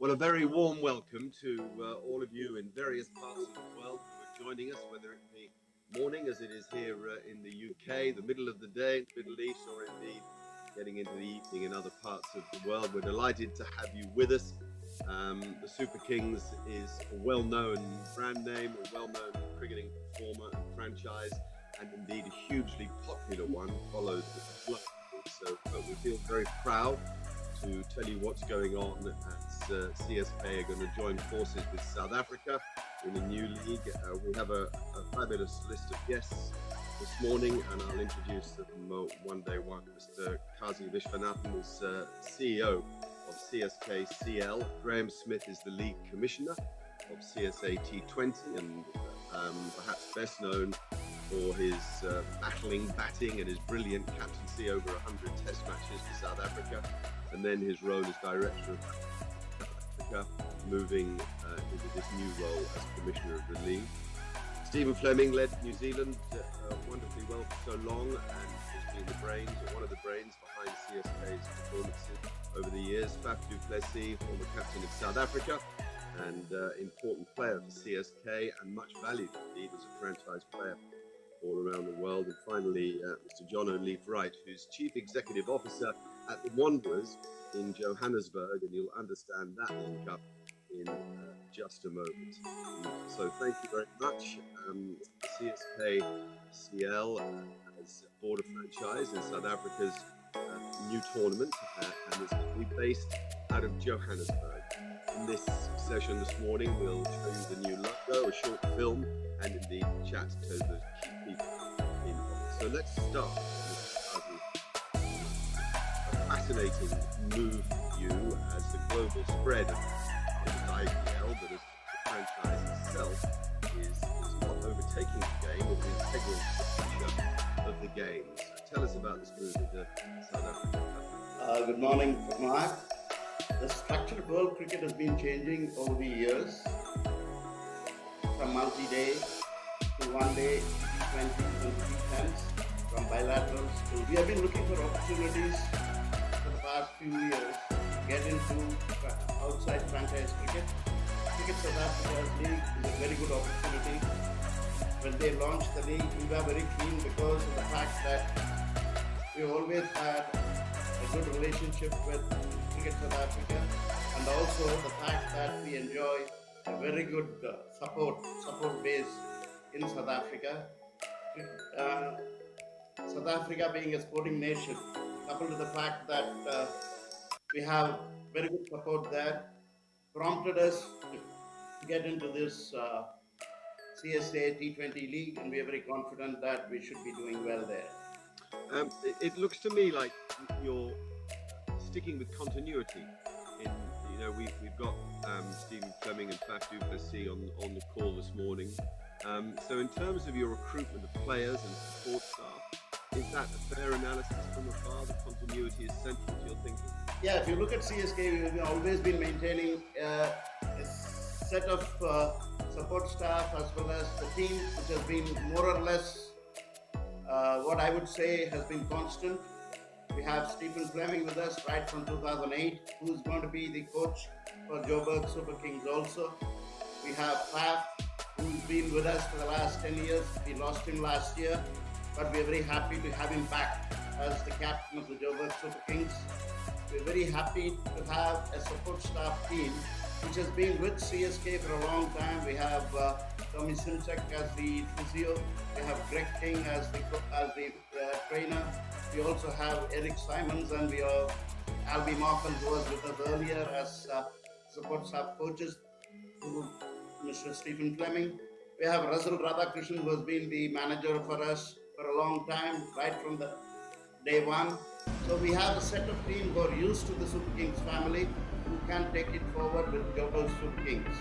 Well, a very warm welcome to all of you in various parts of the world who are joining us, whether it be morning as it is here in the UK, the middle of the day in the Middle East, or indeed getting into the evening in other parts of the world. We're delighted to have you with us. The Super Kings is a well-known brand name, a well-known cricketing performer and franchise, and indeed a hugely popular one, followed globally. So we feel very proud to tell you what's going on as CSK are going to join forces with South Africa in a new league. We have a fabulous list of guests this morning, and I'll introduce them one by one. Mr. Kazi Vishwanathan is CEO of CSK CL. Graham Smith is the league commissioner of CSA T20, and perhaps best known for his battling batting and his brilliant captaincy over 100 test matches for South Africa, and then his role as director of Africa, moving into this new role as commissioner of the league. Stephen Fleming led New Zealand wonderfully well for so long, and has been the brains, or one of the brains, behind CSK's performances over the years. Faf du Plessis, former captain of South Africa, and important player for CSK, and much valued indeed as a franchise player all around the world. And finally, Mr. John O'Leaf Wright, who's Chief Executive Officer at the Wanderers in Johannesburg, and you'll understand that link up in just a moment. So thank you very much. CSK CL has bought a franchise in South Africa's new tournament, and it's going to be based out of Johannesburg. In this session this morning, we'll show you the new logo, a short film, and indeed chat to the key people involved. So let's start with a fascinating move for you as the global spread of IPL, but as the franchise itself is not overtaking the game, but is integral to the future of the game. So tell us about this move into South Africa. Good morning, Mark. The structure of world cricket has been changing over the years, from multi-day to one-day, T20s and T10s, from bilaterals to... We have been looking for opportunities for the past few years to get into outside franchise cricket. Cricket South Africa's league is a very good opportunity. When they launched the league, we were very keen because of the fact that we always had a good relationship with Cricket South Africa, and also the fact that we enjoy a very good support base in South Africa. South Africa being a sporting nation, coupled with the fact that we have very good support there, prompted us to get into this CSA T20 league, and we are very confident that we should be doing well there. It looks to me like you're sticking with continuity. We've got Stephen Fleming and Faf du Plessis on the call this morning. So in terms of your recruitment of players and support staff, is that a fair analysis from afar? The continuity is central to your thinking? Yeah, if you look at CSK, we've always been maintaining a set of support staff as well as the team, which has been more or less what I would say has been constant. We have Stephen Fleming with us right from 2008, who's going to be the coach for Joburg Super Kings also. We have Faf, who's been with us for the last 10 years. We lost him last year, but we're very happy to have him back as the captain of the Joburg Super Kings. We're very happy to have a support staff team which has been with CSK for a long time. We have Tommy Simchak as the physio. We have Greg King as the trainer. We also have Eric Simons, and we have Albie Markham, who was with us earlier as support staff coaches, Mr. Stephen Fleming. We have Russell Radhakrishnan, who has been the manager for us for a long time, right from the day one. So we have a set of team who are used to the Super Kings family, who can take it forward with Joburg Super Kings.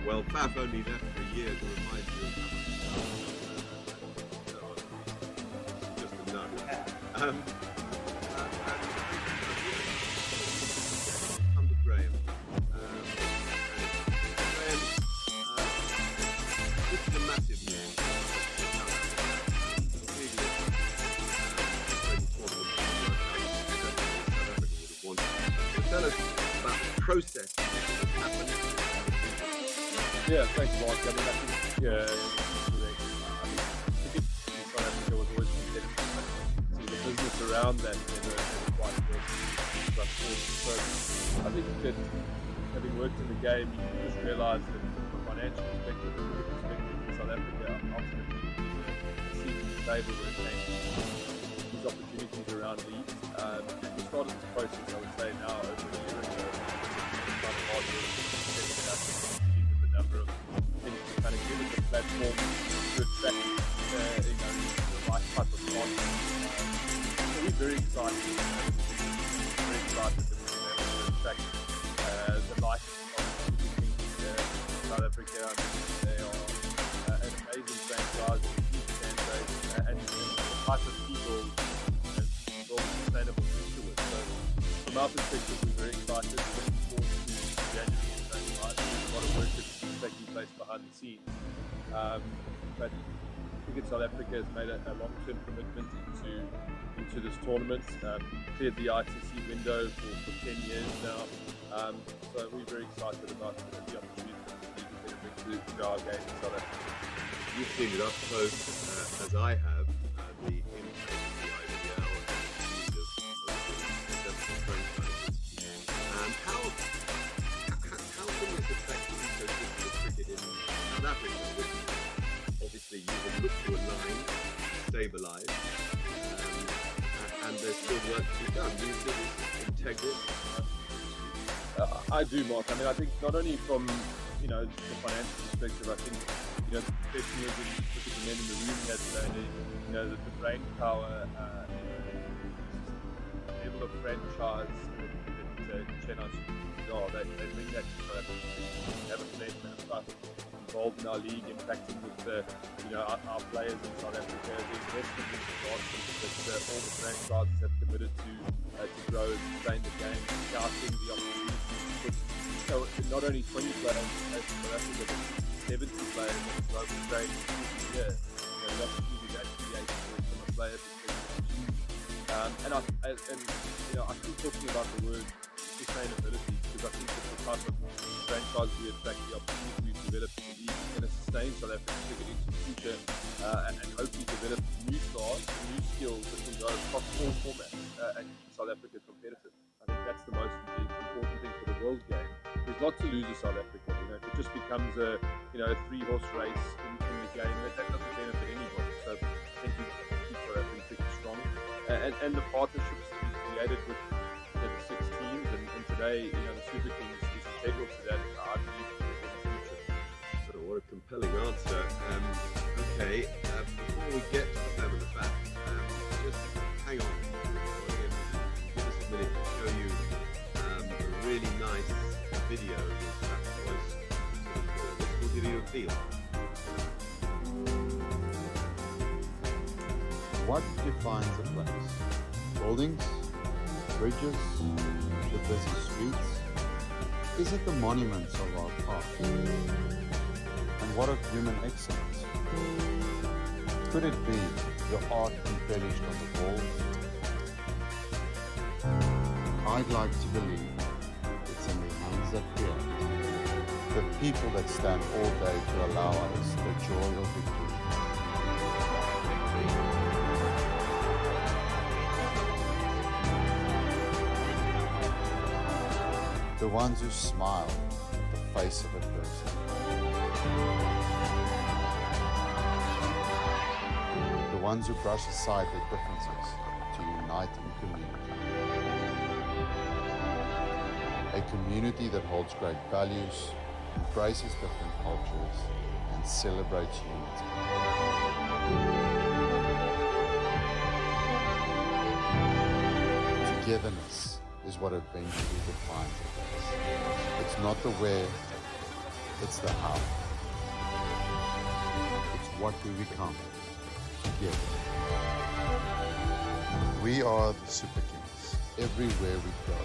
Well, Faf only left for a year to remind you. Just a nudge. Come to Graham. Graham, this is a massive game. Tell us about the process that's happened? Yeah, thanks, Mark. I mean, I think, yeah, it's correct. I mean, cricket in South Africa was always competitive, but so the business around that never quite worked. So I think that having worked in the game, you just realise that from a financial perspective, a cricket perspective in South Africa, ultimately the seat at the table when it came to these opportunities around leagues. And we started this process, I would say, now over a year ago. Kind of hard work to set it out, dealing with the number of things to kind of give us a platform to attract, the right type of content. So we're very excited. Very excited that we've been able to attract the likes of South Africa. I mean, they are an amazing franchise, a huge fan base, and the type of people and build a sustainable future with. So from our perspective, we're very excited. We're looking forward to January and 25. There's a lot of work that's taking place behind the scenes. But Cricket South Africa has made a long-term commitment into this tournament. Cleared the ICC window for 10 years now. So we're very excited about the opportunity that the league is going to bring to our game in South Africa. You've seen it up close, as I have, the impact of the IPL and the successful franchises. How can this affect the ecosystem of cricket in South Africa, which obviously you would look to align, stabilise, and there's still work to be done? Do you think it's integral? I do, Mark. I mean, I think not only from the financial perspective, I think the professionalism, look at the men in the room here today, the brain power, the level of franchise that Chennai Super are, they bring that to South Africa. We have a plan for involved in our league, impacting with our players in South Africa, the investment in the that all the franchises have committed to grow and sustain the game, scouting the opportunities to put not only 20 players in South Africa, but 70 players on the global stage every year. The opportunity to actually from a player perspective. I keep talking about the word sustainability because I think that the type of franchise we attract, the opportunity we've developed in the league is going to sustain South African cricket into the future and hopefully develop new stars, new skills that can go across all formats and keep South Africa competitive. I think that's the most important thing for the world game, is not to lose to South Africa. If it just becomes a three-horse race in the game, that doesn't benefit anybody. So I think we keep South African cricket strong. And the partnerships that we've created with the 6 teams and today, the Super King is integral to that, I believe, in the future. So what a compelling answer. Okay, before we get to the fun of the fact, just hang on. Give us a minute to show you a really nice video that was this will give you a feel. What defines a place? Buildings? Bridges? The busy streets? Is it the monuments of our past? And what of human excellence? Could it be the art embellished on the walls? I'd like to believe it's in the hands that create, the people that stand all day to allow us the joy of victory. The ones who smile at the face of adversity. The ones who brush aside their differences to unite in community. A community that holds great values, embraces different cultures, and celebrates unity. Togetherness is what eventually defines it. It's not the where, it's the how. It's what we become together. We are the Super Kings everywhere we go.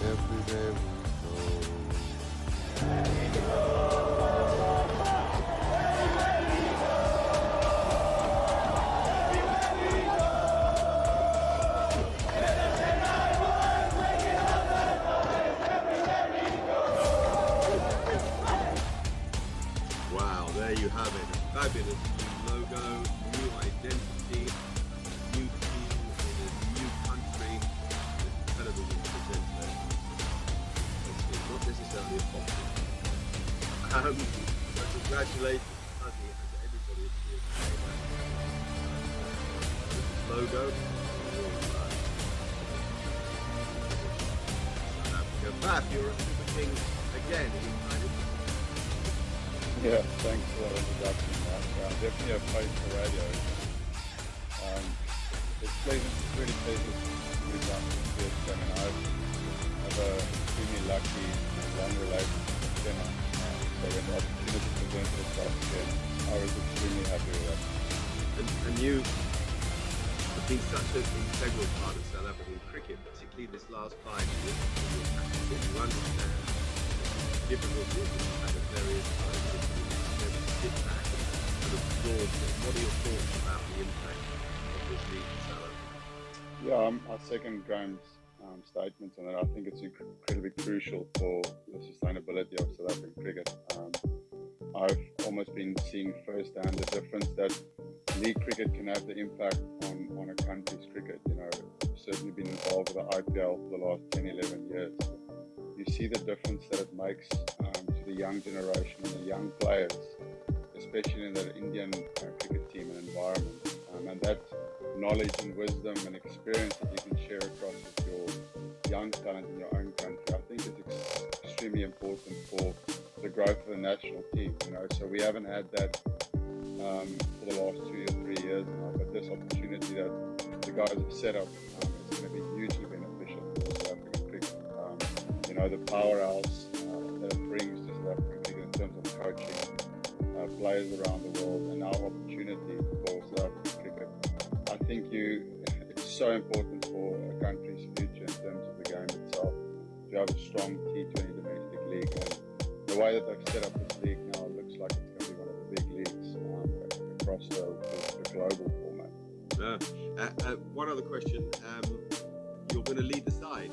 Everywhere we go. Congratulations, Fuzzy, and to everybody at CSK. This logo. South Africa. Faf, you're a Super King again. Are you excited? Yeah, thanks for that introduction, Mark. Definitely a place for radio. It's pleasant, it's really pleasant to be down to CSK. I mean, I've a extremely lucky and long relationship with Jenna. So when the opportunity presented itself again, I was extremely happy with that. And you have been such an integral part of South African cricket, particularly this last 5 years. You understand the difficulties that you've had at various times to sit back and absorb them. What are your thoughts about the impact of this league in South Africa? Yeah, I second Graham's statements on it. I think it's incredibly crucial for the sustainability of South African cricket. I've almost been seeing firsthand the difference that league cricket can have the impact on a country's cricket. You know, I've certainly been involved with the IPL for the last 10, 11 years. You see the difference that it makes to the young generation and the young players, especially in the Indian cricket team and environment. And that knowledge and wisdom and experience that you can share across with your young talent in your own country, I think is extremely important for the growth of the national team. You know, so we haven't had that for the last 2 or 3 years now, but this opportunity that the guys have set up is going to be hugely beneficial for South African cricket. You know, the powerhouse that it brings to South African cricket in terms of coaching players around the world, and our opportunity for South African cricket. I think it's so important for a country's future in terms of the game itself to have a strong T20 domestic league. And the way that they've set up this league now, it looks like it's going to be one of the big leagues across the global format. One other question. You're going to lead the side,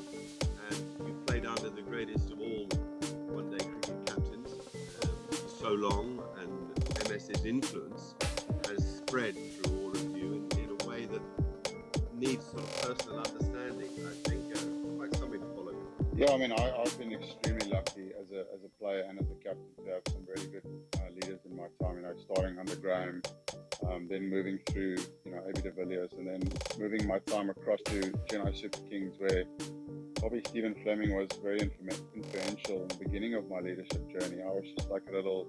and you've played under the greatest of all one-day cricket captains for so long, and MS's influence has spread through all of you in a way that needs sort of personal understanding. I think quite something to follow. Yeah, I mean, I've been extremely lucky as a player and as a captain to have some really good leaders in my time. You know, starting under Graham, then moving through, A.B. de Villiers, and then moving my time across to Joburg Super Kings, where probably Stephen Fleming was very influential in the beginning of my leadership journey. I was just like a little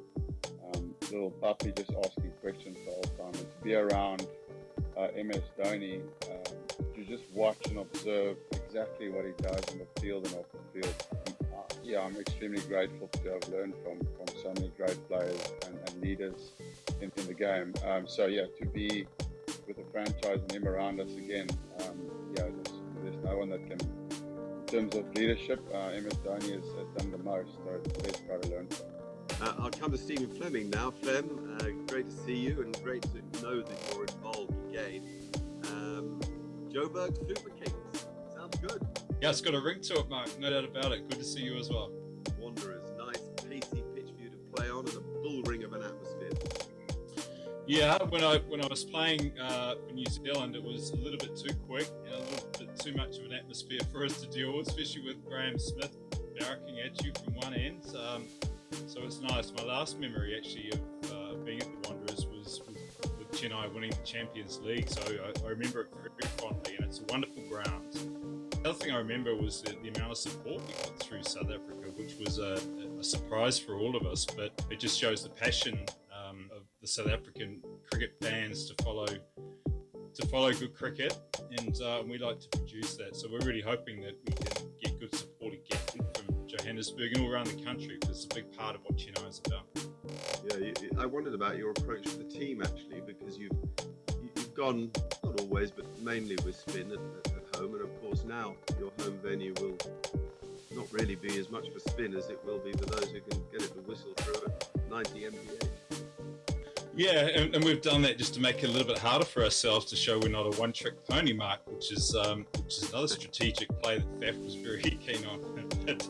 puppy, just asking questions the whole time, and to be around MS Dhoni, to just watch and observe exactly what he does in the field and off the field. I'm extremely grateful to have learned from so many great players and leaders in the game. To be with the franchise and him around us again, there's no one that can, in terms of leadership, MS Dhoni has done the most, so it's the best guy to learn from. I'll come to Stephen Fleming now. Flem, great to see you and great to know that you're involved again. Joburg Super Kings, sounds good. Yeah, it's got a ring to it, Mark, no doubt about it. Good to see you as well. Wanderers, nice pacey pitch for you to play on and a bull ring of an atmosphere. Yeah, when I was playing for New Zealand, it was a little bit too quick, a little bit too much of an atmosphere for us to deal with, especially with Graham Smith barracking at you from one end. So it's nice. My last memory actually of being at the Wanderers was with Chennai winning the Champions League. So I remember it very, very fondly, and it's a wonderful ground. The other thing I remember was the amount of support we got through South Africa, which was a surprise for all of us, but it just shows the passion of the South African cricket fans to follow good cricket, and we like to produce that. So we're really hoping that we can get good support again from Johannesburg and all around the country, because it's a big part of what Chennai is about. Yeah, I wondered about your approach to the team actually, because you've gone, not always, but mainly with spin at home, and of course now your home venue will not really be as much for spin as it will be for those who can get it to whistle through at 90 mph. Yeah, and we've done that just to make it a little bit harder for ourselves to show we're not a one-trick pony, Mark, which is another strategic play that Faf was very keen on. But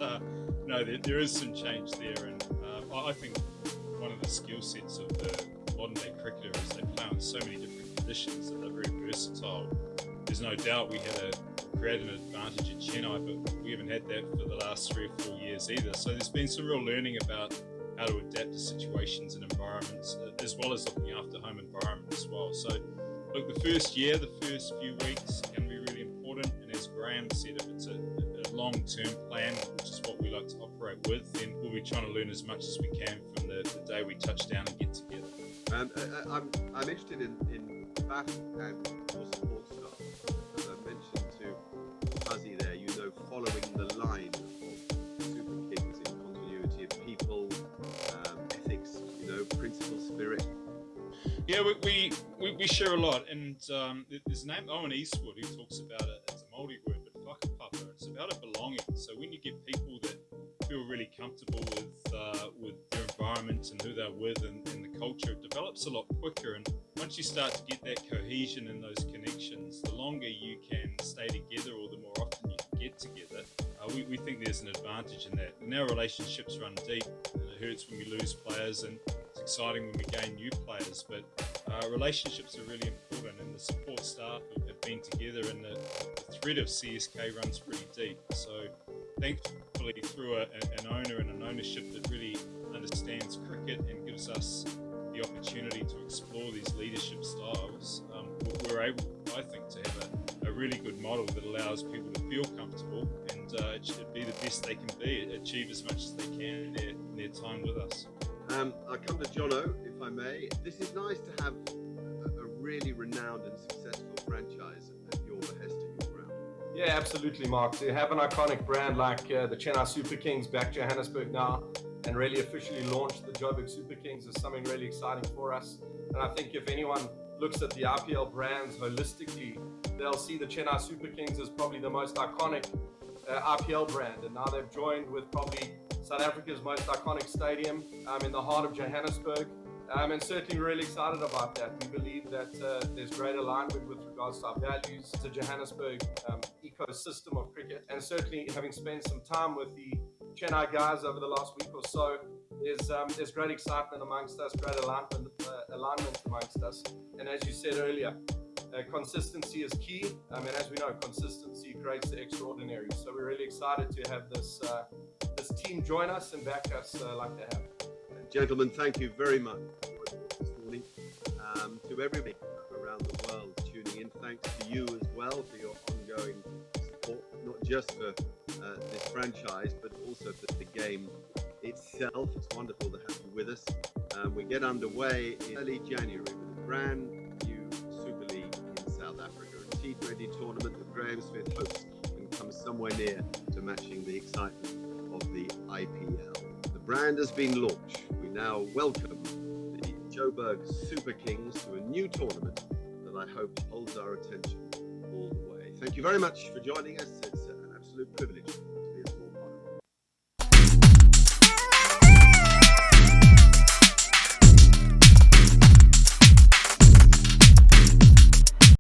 no, there is some change there, and I think one of the skill sets of the modern-day cricketer is they play on so many different conditions that they're very versatile. There's no doubt we had created an advantage at Chennai, but we haven't had that for the last 3 or 4 years either. So there's been some real learning about how to adapt to situations and environments, as well as looking after home environment as well. So, look, the first year, the first few weeks can be really important. And as Graham said, if it's a long-term plan, which is what we like to operate with, then we'll be trying to learn as much as we can from the day we touch down and get together. I'm interested in BAF and your support staff. As I mentioned to Fuzzy there, following the line of Super Kings in continuity of people, ethics, principle, spirit. Yeah, we share a lot, and there's a name, Owen Eastwood, who talks about it. It's a Māori word, but whakapapa. It's about a belonging. So when you get people that feel really comfortable with their environment and who they're with and the culture, it develops a lot quicker. And once you start to get that cohesion and those connections, the longer you can stay together, or the more often you can get together, we think there's an advantage in that. And our relationships run deep, and it hurts when we lose players, and it's exciting when we gain new players. But relationships are really important, and the support staff have been together, and the thread of CSK runs pretty deep. So thankfully, through an owner and an ownership that really understands cricket and gives us the opportunity to explore these leadership styles, we're able, I think, to have a really good model that allows people to feel comfortable and be the best they can be, achieve as much as they can in their time with us. I come to Jono, if I may. This is nice to have a really renowned and successful franchise at your behest and your ground. Yeah, absolutely, Mark. To have an iconic brand like the Chennai Super Kings back Johannesburg now, and really officially launch the Joburg Super Kings, is something really exciting for us. And I think if anyone looks at the IPL brands holistically, they'll see the Chennai Super Kings as probably the most iconic IPL brand. And now they've joined with probably South Africa's most iconic stadium in the heart of Johannesburg. And certainly really excited about that. We believe that there's great alignment with regards to our values, the Johannesburg ecosystem of cricket. And certainly having spent some time with the Chennai guys over the last week or so, there's great excitement amongst us, great alignment amongst us. And as you said earlier, consistency is key. And as we know, consistency creates the extraordinary. So we're really excited to have this team join us and back us like they have. Gentlemen, thank you very much for this morning. To everybody around the world tuning in, thanks to you as well for your ongoing support, not just for this franchise, but also for the game itself. It's wonderful to have you with us. We get underway in early January with a brand new Super League in South Africa, a T20 tournament that Graham Smith hosts and comes somewhere near to matching the excitement of the IPL. The brand has been launched. We now welcome the Joburg Super Kings to a new tournament that I hope holds our attention all the way. Thank you very much for joining us. It's an absolute privilege